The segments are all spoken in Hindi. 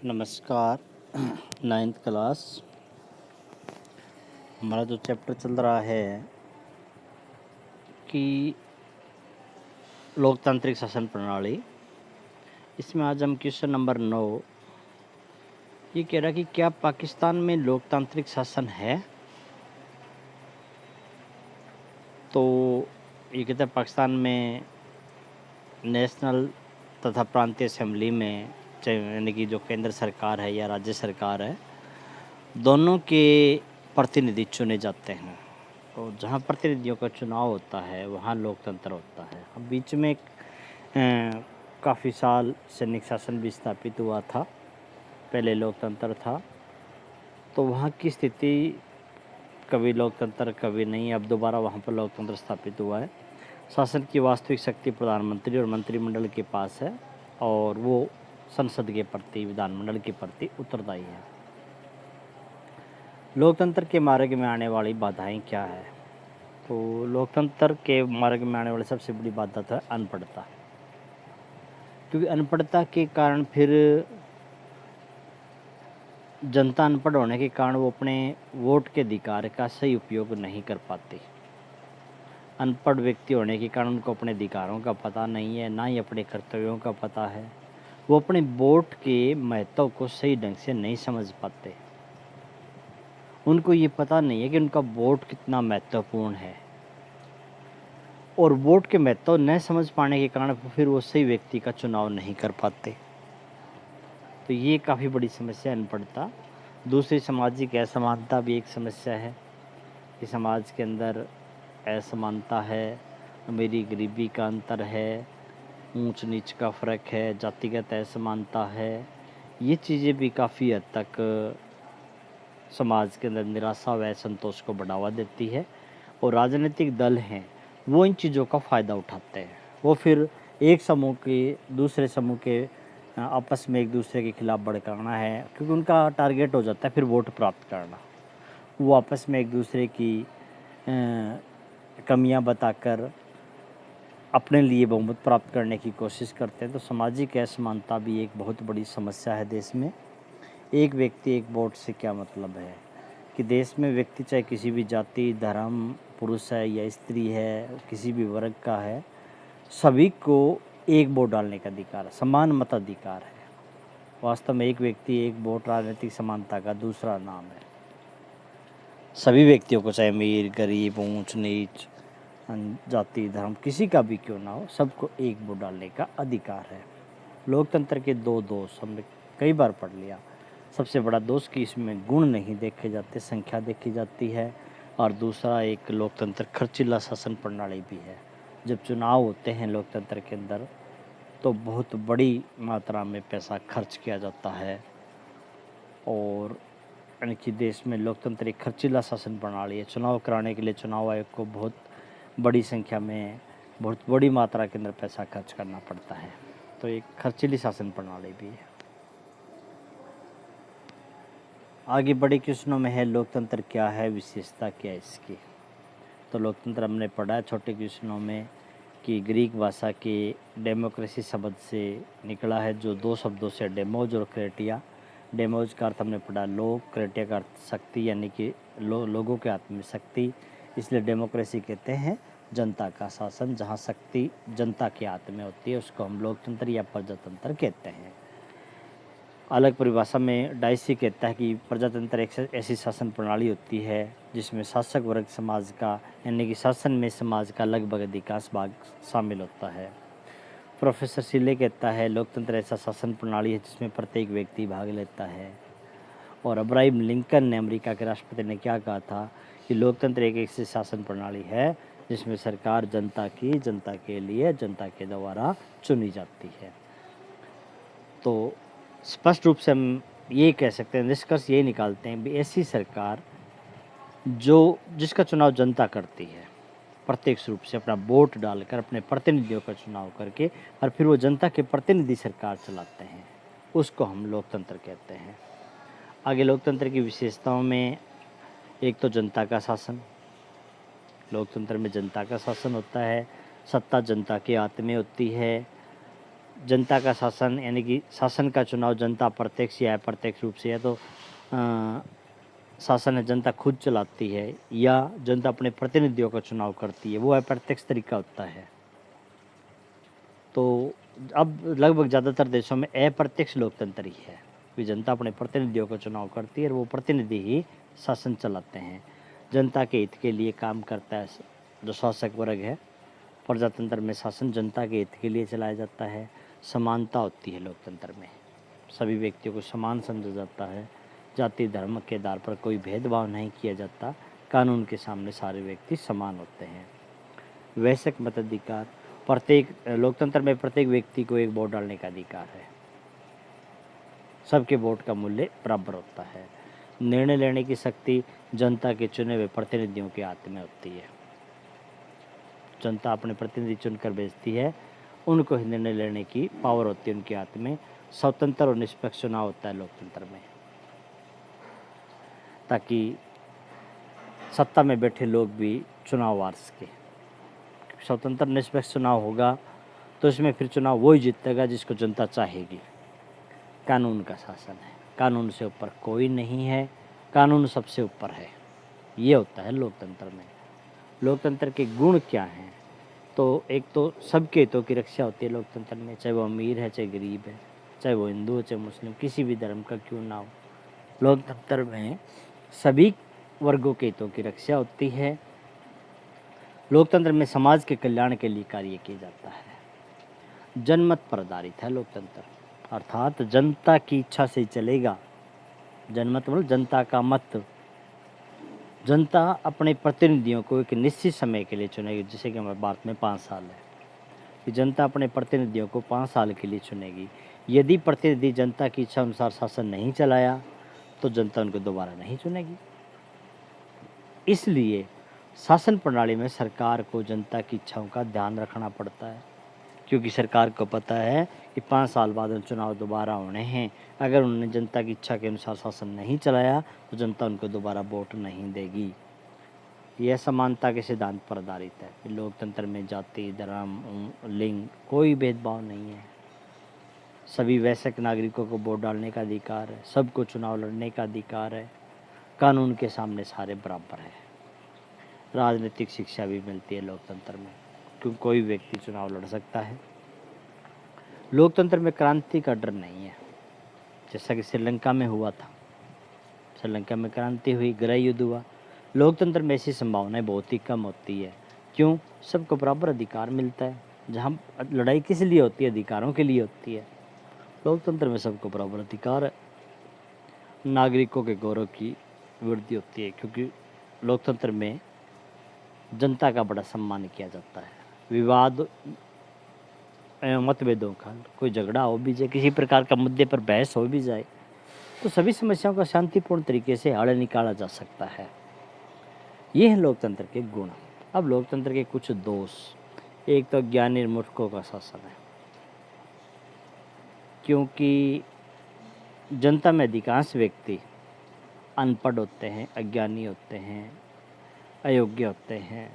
नमस्कार। नाइन्थ क्लास हमारा जो चैप्टर चल रहा है कि लोकतांत्रिक शासन प्रणाली, इसमें आज हम क्वेश्चन नंबर 9 ये कह रहा कि क्या पाकिस्तान में लोकतांत्रिक शासन है। तो ये कहता है पाकिस्तान में नेशनल तथा प्रांतीय असेंबली में, यानी कि जो केंद्र सरकार है या राज्य सरकार है, दोनों के प्रतिनिधि चुने जाते हैं। तो जहाँ प्रतिनिधियों का चुनाव होता है वहाँ लोकतंत्र होता है। अब बीच में काफ़ी साल सैनिक शासन भी स्थापित हुआ था, पहले लोकतंत्र था। तो वहाँ की स्थिति कभी लोकतंत्र कभी नहीं, अब दोबारा वहाँ पर लोकतंत्र स्थापित हुआ है। शासन की वास्तविक शक्ति प्रधानमंत्री और मंत्रिमंडल के पास है और वो संसद के प्रति, विधानमंडल के प्रति उत्तरदायी है। लोकतंत्र के मार्ग में आने वाली बाधाएं क्या है? तो लोकतंत्र के मार्ग में आने वाली सबसे बड़ी बाधा है अनपढ़ता, क्योंकि अनपढ़ता के कारण फिर जनता अनपढ़ होने के कारण वो अपने वोट के अधिकार का सही उपयोग नहीं कर पाती। अनपढ़ व्यक्ति होने के कारण उनको अपने अधिकारों का पता नहीं है, ना ही अपने कर्तव्यों का पता है। वो अपने वोट के महत्व को सही ढंग से नहीं समझ पाते। उनको ये पता नहीं है कि उनका वोट कितना महत्वपूर्ण है, और वोट के महत्व न समझ पाने के कारण फिर वो सही व्यक्ति का चुनाव नहीं कर पाते। तो ये काफ़ी बड़ी समस्या है अनपढ़ता। दूसरी, सामाजिक असमानता भी एक समस्या है कि समाज के अंदर असमानता है, अमीरी गरीबी का अंतर है, ऊंच नीच का फ़र्क है, जातिगत असमानता है। ये चीज़ें भी काफ़ी हद तक समाज के अंदर निराशा व असंतोष को बढ़ावा देती है, और राजनीतिक दल हैं वो इन चीज़ों का फ़ायदा उठाते हैं। वो फिर एक समूह के दूसरे समूह के आपस में एक दूसरे के खिलाफ भड़काना है, क्योंकि उनका टारगेट हो जाता है फिर वोट प्राप्त करना। वो आपस में एक दूसरे की कमियां बताकर अपने लिए बहुमत प्राप्त करने की कोशिश करते हैं। तो सामाजिक असमानता भी एक बहुत बड़ी समस्या है देश में। एक व्यक्ति एक वोट से क्या मतलब है कि देश में व्यक्ति चाहे किसी भी जाति, धर्म, पुरुष है या स्त्री है, किसी भी वर्ग का है, सभी को एक वोट डालने का अधिकार है, समान मताधिकार है। वास्तव में एक व्यक्ति एक वोट राजनीतिक समानता का दूसरा नाम है। सभी व्यक्तियों को, चाहे अमीर गरीब, ऊंच नीच, जाति धर्म किसी का भी क्यों ना हो, सबको एक वोट डालने का अधिकार है। लोकतंत्र के दो दोष हमने कई बार पढ़ लिया। सबसे बड़ा दोष कि इसमें गुण नहीं देखे जाते, संख्या देखी जाती है। और दूसरा, एक लोकतंत्र खर्चीला शासन प्रणाली भी है। जब चुनाव होते हैं लोकतंत्र के अंदर तो बहुत बड़ी मात्रा में पैसा खर्च किया जाता है, और यानी कि देश में लोकतंत्र एक खर्चीला शासन प्रणाली है। चुनाव कराने के लिए चुनाव आयोग को बहुत बड़ी संख्या में, बहुत बड़ी मात्रा के अंदर पैसा खर्च करना पड़ता है। तो एक खर्चीली शासन प्रणाली भी है। आगे बड़े क्वेश्चनों में है लोकतंत्र क्या है, विशेषता क्या है इसकी। तो लोकतंत्र हमने पढ़ा है छोटे क्वेश्चनों में कि ग्रीक भाषा के डेमोक्रेसी शब्द से निकला है, जो दो शब्दों से डेमोज और क्रेटिया। डेमोज का अर्थ हमने पढ़ा लोग, क्रेटिया का अर्थ शक्ति, यानी कि लोगों के हाथ में शक्ति। इसलिए डेमोक्रेसी कहते हैं जनता का शासन, जहाँ शक्ति जनता के हाथ में होती है, उसको हम लोकतंत्र या प्रजातंत्र कहते हैं। अलग परिभाषा में डाइसी कहता है कि प्रजातंत्र एक ऐसी शासन प्रणाली होती है जिसमें शासक वर्ग समाज का, यानी कि शासन में समाज का लगभग अधिकांश भाग शामिल होता है। प्रोफेसर सिले कहता है लोकतंत्र ऐसा शासन प्रणाली है जिसमें प्रत्येक व्यक्ति भाग लेता है। और अब्राहम लिंकन ने, अमेरिका के राष्ट्रपति ने क्या कहा था कि लोकतंत्र एक ऐसी शासन प्रणाली है जिसमें सरकार जनता की, जनता के लिए, जनता के द्वारा चुनी जाती है। तो स्पष्ट रूप से हम ये कह सकते हैं, निष्कर्ष ये निकालते हैं भी ऐसी सरकार जिसका चुनाव जनता करती है, प्रत्यक्ष रूप से अपना वोट डालकर अपने प्रतिनिधियों का चुनाव करके, और फिर वो जनता के प्रतिनिधि सरकार चलाते हैं, उसको हम लोकतंत्र कहते हैं। आगे लोकतंत्र की विशेषताओं में एक तो जनता का शासन। लोकतंत्र में जनता का शासन होता है, सत्ता जनता के हाथ में होती है, जनता का शासन यानी कि शासन का चुनाव जनता प्रत्यक्ष या अप्रत्यक्ष रूप से है, तो शासन है जनता खुद चलाती है या जनता अपने प्रतिनिधियों का चुनाव करती है, वो अप्रत्यक्ष तरीका होता है। तो अब लगभग ज़्यादातर देशों में अप्रत्यक्ष लोकतंत्र ही है कि जनता अपने प्रतिनिधियों का चुनाव करती है और वो प्रतिनिधि ही शासन चलाते हैं। जनता के हित के लिए काम करता है जो शासक वर्ग है। प्रजातंत्र में शासन जनता के हित के लिए चलाया जाता है। समानता होती है लोकतंत्र में, सभी व्यक्तियों को समान समझा जाता है। जाति धर्म के आधार पर कोई भेदभाव नहीं किया जाता। कानून के सामने सारे व्यक्ति समान होते हैं। वैश्विक मताधिकार, प्रत्येक लोकतंत्र में प्रत्येक व्यक्ति को एक वोट डालने का अधिकार है। सबके वोट का मूल्य बराबर होता है। निर्णय लेने की शक्ति जनता के चुने हुए प्रतिनिधियों के हाथ में होती है। जनता अपने प्रतिनिधि चुनकर भेजती है, उनको ही निर्णय लेने की पावर होती है उनके हाथ में। स्वतंत्र और निष्पक्ष चुनाव होता है लोकतंत्र में, ताकि सत्ता में बैठे लोग भी चुनाव हार सके। स्वतंत्र निष्पक्ष चुनाव होगा तो इसमें फिर चुनाव वही जीतेगा जिसको जनता चाहेगी। कानून का शासन है, कानून से ऊपर कोई नहीं है, कानून सबसे ऊपर है। ये होता है लोकतंत्र में। लोकतंत्र के गुण क्या हैं? तो एक तो सबके हितों की रक्षा होती है लोकतंत्र में, चाहे वो अमीर है चाहे गरीब है, चाहे वो हिंदू है चाहे मुस्लिम, किसी भी धर्म का क्यों ना हो। लोकतंत्र में सभी वर्गों के हितों की रक्षा होती है। लोकतंत्र में समाज के कल्याण के लिए कार्य किया जाता है। जनमत पर आधारित है लोकतंत्र, अर्थात जनता की इच्छा से चलेगा। जनमत मतलब जनता का मत। जनता अपने प्रतिनिधियों को एक निश्चित समय के लिए चुनेगी, जैसे कि हमारे भारत में 5 साल है कि जनता अपने प्रतिनिधियों को 5 साल के लिए चुनेगी। यदि प्रतिनिधि जनता की इच्छा अनुसार शासन नहीं चलाया तो जनता उनको दोबारा नहीं चुनेगी। इसलिए शासन प्रणाली में सरकार को जनता की इच्छाओं का ध्यान रखना पड़ता है, क्योंकि सरकार को पता है कि 5 साल बाद चुनाव दोबारा होने हैं। अगर उन्होंने जनता की इच्छा के अनुसार शासन नहीं चलाया तो जनता उनको दोबारा वोट नहीं देगी। यह समानता के सिद्धांत पर आधारित है। लोकतंत्र में जाति धर्म लिंग कोई भेदभाव नहीं है। सभी वयस्क नागरिकों को वोट डालने का अधिकार है, सबको चुनाव लड़ने का अधिकार है। कानून के सामने सारे बराबर हैं। राजनीतिक शिक्षा भी मिलती है लोकतंत्र में, क्योंकि कोई व्यक्ति चुनाव लड़ सकता है। लोकतंत्र में क्रांति का डर नहीं है, जैसा कि श्रीलंका में हुआ था। श्रीलंका में क्रांति हुई, गृह युद्ध हुआ। लोकतंत्र में ऐसी संभावनाएं बहुत ही कम होती है। क्यों? सबको बराबर अधिकार मिलता है। जहाँ लड़ाई किस लिए होती है? अधिकारों के लिए होती है। लोकतंत्र में सबको बराबर अधिकार है। नागरिकों के गौरव की वृद्धि होती है, क्योंकि लोकतंत्र में जनता का बड़ा सम्मान किया जाता है। विवाद एवं मतभेदों का कोई झगड़ा हो भी जाए, किसी प्रकार का मुद्दे पर बहस हो भी जाए, तो सभी समस्याओं का शांतिपूर्ण तरीके से हल निकाला जा सकता है। ये है लोकतंत्र के गुण। अब लोकतंत्र के कुछ दोष। एक तो ज्ञानी मूर्खों का शासन है, क्योंकि जनता में अधिकांश व्यक्ति अनपढ़ होते हैं, अज्ञानी होते हैं, अयोग्य होते हैं।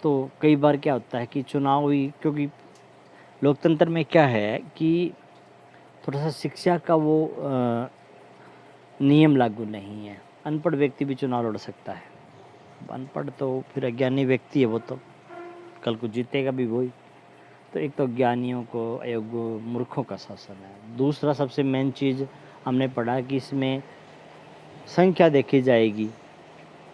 तो कई बार क्या होता है कि चुनावी, क्योंकि लोकतंत्र में क्या है कि थोड़ा सा शिक्षा का वो नियम लागू नहीं है। अनपढ़ व्यक्ति भी चुनाव लड़ सकता है। अनपढ़ तो फिर अज्ञानी व्यक्ति है, वो तो कल को जीतेगा भी वही। तो एक तो ज्ञानियों को, अयोग्य मूर्खों का शासन है। दूसरा सबसे मेन चीज़ हमने पढ़ा कि इसमें संख्या देखी जाएगी,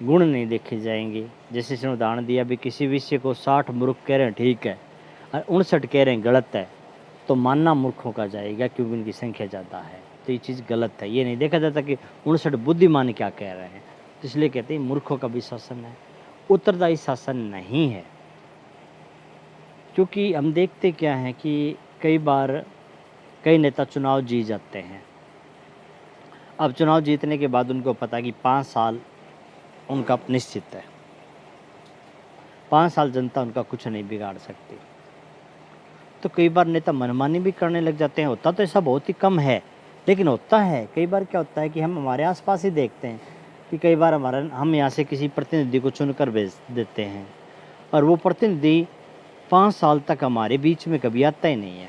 गुण नहीं देखे जाएंगे। जैसे इसने उदाहरण दिया भी, किसी विषय को 60 मूर्ख कह रहे हैं ठीक है और 59 कह रहे हैं गलत है, तो मानना मूर्खों का जाएगा, क्योंकि उनकी संख्या ज़्यादा है। तो ये चीज़ गलत है। ये नहीं देखा जाता कि 59 बुद्धिमान क्या कह रहे हैं, तो इसलिए कहते हैं मूर्खों का भी शासन है। उत्तरदायी शासन नहीं है, क्योंकि हम देखते क्या है कि कई बार कई नेता चुनाव जीत जाते हैं। अब चुनाव जीतने के बाद उनको पता कि 5 साल उनका निश्चित है, 5 साल जनता उनका कुछ नहीं बिगाड़ सकती। तो कई बार नेता मनमानी भी करने लग जाते हैं। होता तो ऐसा बहुत ही कम है, लेकिन होता है। कई बार क्या होता है कि हम हमारे आसपास ही देखते हैं कि कई बार हम यहाँ से किसी प्रतिनिधि को चुनकर भेज देते हैं और वो प्रतिनिधि 5 साल तक हमारे बीच में कभी आता ही नहीं है।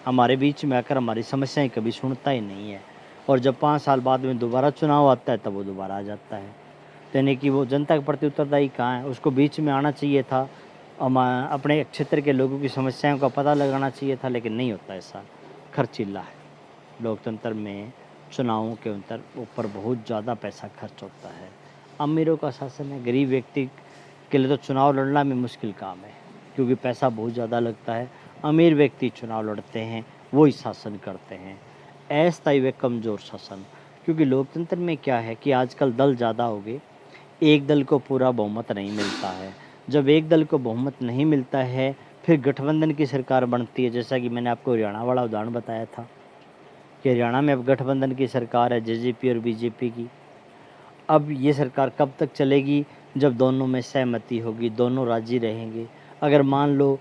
हमारे बीच में आकर हमारी समस्याएं कभी सुनता ही नहीं है, और जब 5 साल बाद में दोबारा चुनाव आता है तब वो दोबारा आ जाता है। यानी कि वो जनता के प्रति उत्तरदायी कहाँ है? उसको बीच में आना चाहिए था, अपने क्षेत्र के लोगों की समस्याओं का पता लगाना चाहिए था, लेकिन नहीं होता ऐसा, खर्चीला है। लोकतंत्र में चुनावों के ऊपर बहुत ज़्यादा पैसा खर्च होता है। अमीरों का शासन है, गरीब व्यक्ति के लिए तो चुनाव लड़ना भी मुश्किल काम है, क्योंकि पैसा बहुत ज़्यादा लगता है। अमीर व्यक्ति चुनाव लड़ते हैं, वो ही शासन करते हैं, अस्थायी व कमज़ोर शासन। क्योंकि लोकतंत्र में क्या है कि आजकल दल ज़्यादा हो गए, एक दल को पूरा बहुमत नहीं मिलता है। जब एक दल को बहुमत नहीं मिलता है, फिर गठबंधन की सरकार बनती है। जैसा कि मैंने आपको हरियाणा वाला उदाहरण बताया था कि हरियाणा में अब गठबंधन की सरकार है, जेजेपी और बीजेपी की। अब ये सरकार कब तक चलेगी? जब दोनों में सहमति होगी, दोनों राज़ी रहेंगे। अगर मान लो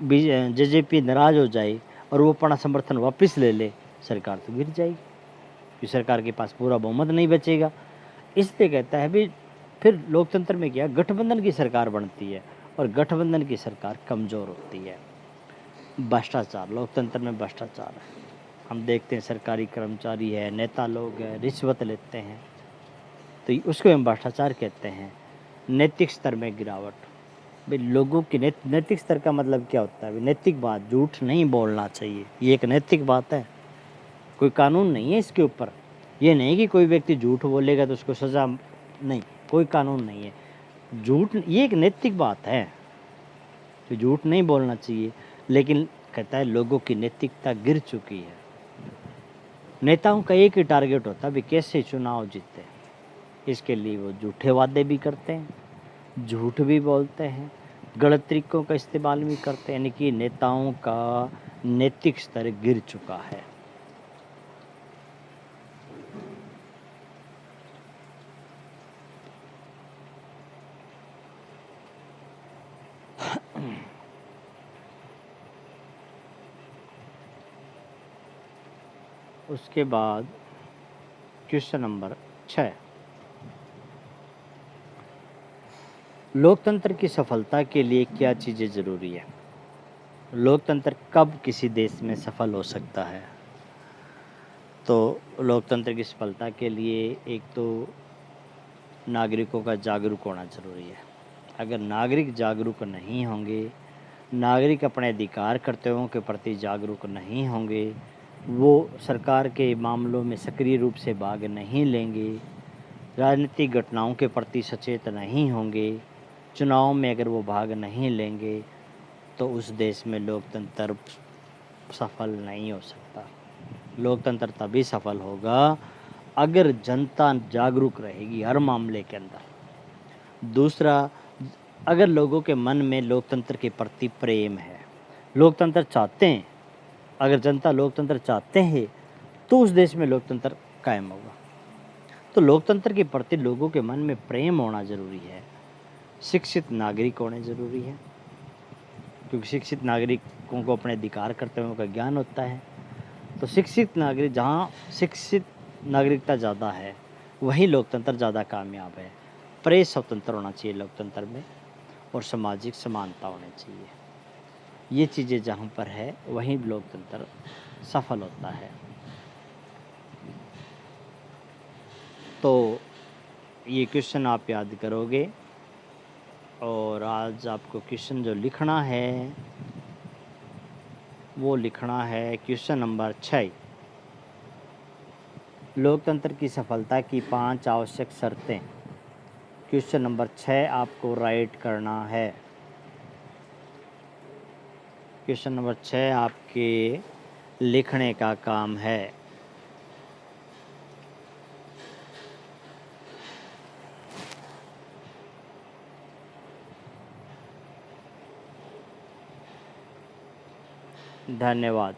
जेजेपी नाराज़ हो जाए और वो अपना समर्थन वापस ले ले, सरकार तो गिर जाएगी, क्योंकि सरकार के पास पूरा बहुमत नहीं बचेगा। इसलिए कहता है भी फिर लोकतंत्र में क्या, गठबंधन की सरकार बनती है, और गठबंधन की सरकार कमज़ोर होती है। भ्रष्टाचार, लोकतंत्र में भ्रष्टाचार है। हम देखते हैं सरकारी कर्मचारी है, नेता लोग हैं, रिश्वत लेते हैं, तो उसको हम भ्रष्टाचार कहते हैं। नैतिक स्तर में गिरावट, भाई लोगों की नैतिक स्तर का मतलब क्या होता है? नैतिक बात, झूठ नहीं बोलना चाहिए, ये एक नैतिक बात है। कोई कानून नहीं है इसके ऊपर, ये नहीं कि कोई व्यक्ति झूठ बोलेगा तो उसको सज़ा नहीं, कोई कानून नहीं है। झूठ ये एक नैतिक बात है, तो झूठ नहीं बोलना चाहिए, लेकिन कहता है लोगों की नैतिकता गिर चुकी है। नेताओं का एक ही टारगेट होता है भी कैसे चुनाव जीते, इसके लिए वो झूठे वादे भी करते हैं, झूठ भी बोलते हैं, गलत तरीकों का इस्तेमाल भी करते हैं। यानी कि नेताओं का नैतिक स्तर गिर चुका है। उसके बाद क्वेश्चन नंबर 6, लोकतंत्र की सफलता के लिए क्या चीज़ें ज़रूरी है? लोकतंत्र कब किसी देश में सफल हो सकता है? तो लोकतंत्र की सफलता के लिए एक तो नागरिकों का जागरूक होना ज़रूरी है। अगर नागरिक जागरूक नहीं होंगे, नागरिक अपने अधिकार कर्तव्यों के प्रति जागरूक नहीं होंगे, वो सरकार के मामलों में सक्रिय रूप से भाग नहीं लेंगे, राजनीतिक घटनाओं के प्रति सचेत नहीं होंगे, चुनाव में अगर वो भाग नहीं लेंगे, तो उस देश में लोकतंत्र सफल नहीं हो सकता। लोकतंत्र तभी सफल होगा अगर जनता जागरूक रहेगी हर मामले के अंदर। दूसरा, अगर लोगों के मन में लोकतंत्र के प्रति प्रेम है, लोकतंत्र चाहते हैं, अगर जनता लोकतंत्र चाहते हैं, तो उस देश में लोकतंत्र कायम होगा। तो लोकतंत्र के प्रति लोगों के मन में प्रेम होना ज़रूरी है। शिक्षित नागरिक होने ज़रूरी है, क्योंकि शिक्षित नागरिकों को अपने अधिकार कर्तव्यों का ज्ञान होता है। तो शिक्षित नागरिक, जहाँ शिक्षित नागरिकता ज़्यादा है, वहीं लोकतंत्र ज़्यादा कामयाब है। प्रेस स्वतंत्र होना चाहिए लोकतंत्र में, और सामाजिक समानता होनी चाहिए। ये चीज़ें जहाँ पर है, वहीं लोकतंत्र सफल होता है। तो ये क्वेश्चन आप याद करोगे, और आज आपको क्वेश्चन जो लिखना है वो लिखना है क्वेश्चन नंबर 6, लोकतंत्र की सफलता की 5 आवश्यक शर्तें। क्वेश्चन नंबर 6 आपको राइट करना है। क्वेश्चन नंबर 6 आपके लिखने का काम है। धन्यवाद।